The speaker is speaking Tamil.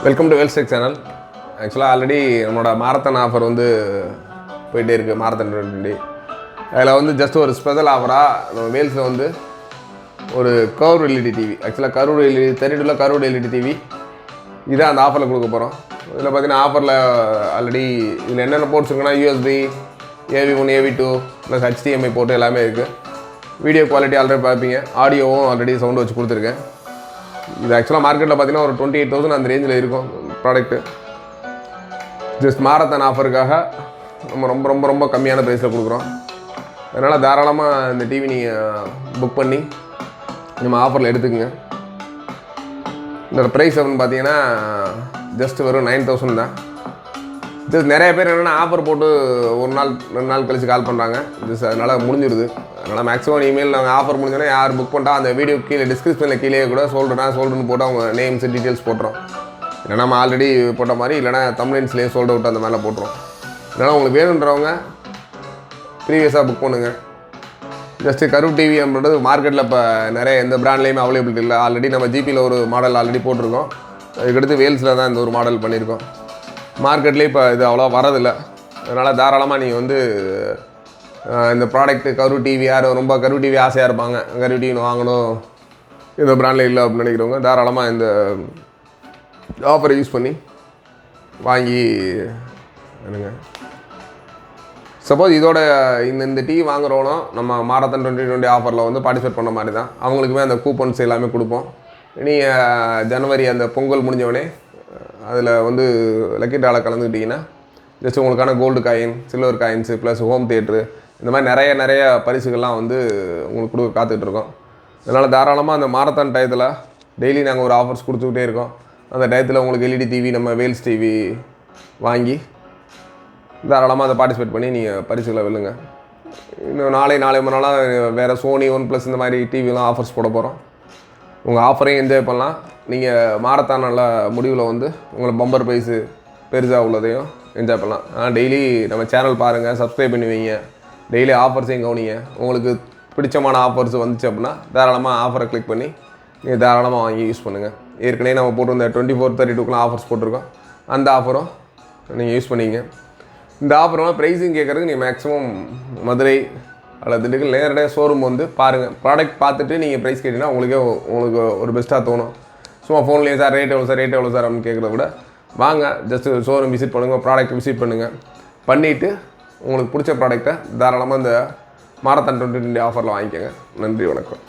வெல்கம் டு வேல்ஸ்டெக் சேனல். ஆக்சுவலாக ஆல்ரெடி நம்மளோட மாரத்தான் ஆஃபர் வந்து போயிட்டே இருக்குது. மாரத்தான் 2020 அதில் வந்து ஜஸ்ட் ஒரு ஸ்பெஷல் ஆஃபராக நம்ம வேல்ஸில் வந்து ஒரு கர்வ் எல்இடி டிவி, ஆக்சுவலாக curve LED 32 curve LED TV இதான் அந்த ஆஃபரில் கொடுக்க போகிறோம். இதில் பார்த்தீங்கன்னா ஆஃபரில் ஆல்ரெடி இதில் என்னென்ன போர்ட்ஸ் இருக்குன்னா USB, AV1, AV2 plus HDMI போட்டு எல்லாமே இருக்குது. வீடியோ குவாலிட்டி ஆல்ரெடி பார்ப்பீங்க, ஆடியோவும் ஆல்ரெடி சவுண்டு வச்சு கொடுத்துருக்கேன். இது ஆக்சுவலாக மார்க்கெட்டில் பார்த்தீங்கன்னா ஒரு 28,000 அந்த ரேஞ்சில் இருக்கும் ப்ராடக்ட்டு. ஜஸ்ட் மாரத்தான் ஆஃபருக்காக நம்ம ரொம்ப ரொம்ப ரொம்ப கம்மியான ப்ரைஸில் கொடுக்குறோம். அதனால் தாராளமாக இந்த டிவி நீங்கள் புக் பண்ணி நம்ம ஆஃபரில் எடுத்துக்கோங்க. இதோட ப்ரைஸ் அப்படின்னு பார்த்தீங்கன்னா ஜஸ்ட் வெறும் 9,000 தான். ஜஸ்ட் நிறைய பேர் என்னென்னா ஆஃபர் போட்டு ஒரு நாள் 2 நாள் கழித்து கால் பண்ணுறாங்க. ஜஸ்ட் அதனால் முடிஞ்சிடுது. அதனால் மேக்ஸிமம் இமெயில் நாங்கள் ஆஃபர் முடிஞ்சோன்னா யார் புக் பண்ணிட்டா அந்த வீடியோ கீழே டிஸ்கிரிப்ஷனில் கீழே கூட சொல்கிறேன்னு போட்டு அவங்க நேம்ஸ் டீட்டெயில்ஸ் போட்டுறோம். இல்லைனா நம்ம ஆல்ரெடி போட்ட மாதிரி, இல்லைனா தமிழ்லேயே சோல்ட் அவுட் அந்த மாதிரிலாம் போட்டுரும். இல்லைனா உங்களுக்கு வேணுன்றவங்க ப்ரீவியஸாக புக் பண்ணுங்கள். ஜஸ்ட்டு கர்வ் டிவி அப்படின்றது மார்க்கெட்டில் இப்போ நிறைய எந்த பிராண்ட்லேயுமே அவைலபிலிட்டி இல்லை. ஆல்ரெடி நம்ம ஜிபியில் ஒரு மாடல் ஆல்ரெடி போட்டிருக்கோம். அதுக்கடுத்து வேல்ஸில் தான் இந்த ஒரு மாடல் பண்ணியிருக்கோம். மார்க்கெட்லேயே இப்போ இது அவ்வளோ வரதில்லை. அதனால் தாராளமாக நீங்கள் வந்து இந்த ப்ராடக்ட்டு கர்வ் டிவி, யார் ரொம்ப கர்வ் டிவி ஆசையாக இருப்பாங்க, கர்வ் டிவி வாங்கணும் இந்த பிராண்டில் இல்லை அப்படின்னு நினைக்கிறவங்க தாராளமாக இந்த ஆஃபரை யூஸ் பண்ணி வாங்கி என்னங்க. சப்போஸ் இதோட இந்த டிவி வாங்குறோன்னா நம்ம மாரத்தான் 2020 ஆஃபரில் வந்து பார்ட்டிசிபேட் பண்ண மாதிரி தான். அவங்களுக்குமே அந்த கூப்பன்ஸ் எல்லாமே கொடுப்போம். நீங்கள் ஜனவரி அந்த பொங்கல் முடிஞ்சவொடனே அதில் வந்து லக்கி ட்ராவில் கலந்துக்கிட்டிங்கன்னா ஜஸ்ட் உங்களுக்கான gold coin, silver coins plus home theatre இந்த மாதிரி நிறைய பரிசுகள்லாம் வந்து உங்களுக்கு கொடுக்க காத்துட்ருக்கோம். அதனால் தாராளமாக அந்த மாரத்தான் டயத்தில் டெய்லி நாங்கள் ஒரு ஆஃபர்ஸ் கொடுத்துக்கிட்டே இருக்கோம். அந்த டயத்தில் உங்களுக்கு எல்இடி டிவி, நம்ம வேல்ஸ் டிவி வாங்கி தாராளமாக அதை பார்ட்டிசிபேட் பண்ணி நீங்கள் பரிசுகளை வெல்லுங்க. இன்னும் நாளை மறுநாளாக வேறு சோனி, OnePlus இந்த மாதிரி டிவிலாம் ஆஃபர்ஸ் போட போகிறோம். உங்கள் ஆஃபரையும் என்ஜாய் பண்ணலாம். நீங்கள் மாரத்தான் நல்ல முடிவில் வந்து உங்களை பம்பர் ப்ரைஸு பெருசாக உள்ளதையும் என்ஜாய் பண்ணலாம். ஆனால் டெய்லி நம்ம சேனல் பாருங்கள், சப்ஸ்கிரைப் பண்ணி வைங்க, டெய்லி ஆஃபர்ஸையும் கவனிங்க. உங்களுக்கு பிடிச்சமான ஆஃபர்ஸ் வந்துச்சு அப்படின்னா தாராளமாக ஆஃபரை கிளிக் பண்ணி நீங்கள் தாராளமாக வாங்கி யூஸ் பண்ணுங்கள். ஏற்கனவே நம்ம போட்டிருந்த 24-32 ஆஃபர்ஸ் போட்டிருக்கோம். அந்த ஆஃபரும் நீங்கள் யூஸ் பண்ணிங்க. இந்த ஆஃபரெலாம் ப்ரைஸிங் கேட்குறதுக்கு நீங்கள் மேக்ஸிமம் மதுரை அல்லது திண்டுக்கல் நேரடியாக ஷோரூம் வந்து பாருங்கள். ப்ராடக்ட் பார்த்துட்டு நீங்கள் ப்ரைஸ் கேட்டிங்கன்னா உங்களுக்கு ஒரு பெஸ்ட்டாக தோணும். சும்மா ஃபோன்லேயே சார் ரேட் எவ்வளோ சார் அப்படின்னு கேட்குறத விட வாங்க, ஜஸ்ட்டு ஷோரூம் விசிட் பண்ணுங்கள், ப்ராடக்ட் விசிட் பண்ணுங்கள். பண்ணிவிட்டு உங்களுக்கு பிடிச்ச ப்ராடக்டை தாராளமாக இந்த மாரத்தான் 2020 ஆஃபரில் வாங்கிக்கோங்க. நன்றி, வணக்கம்.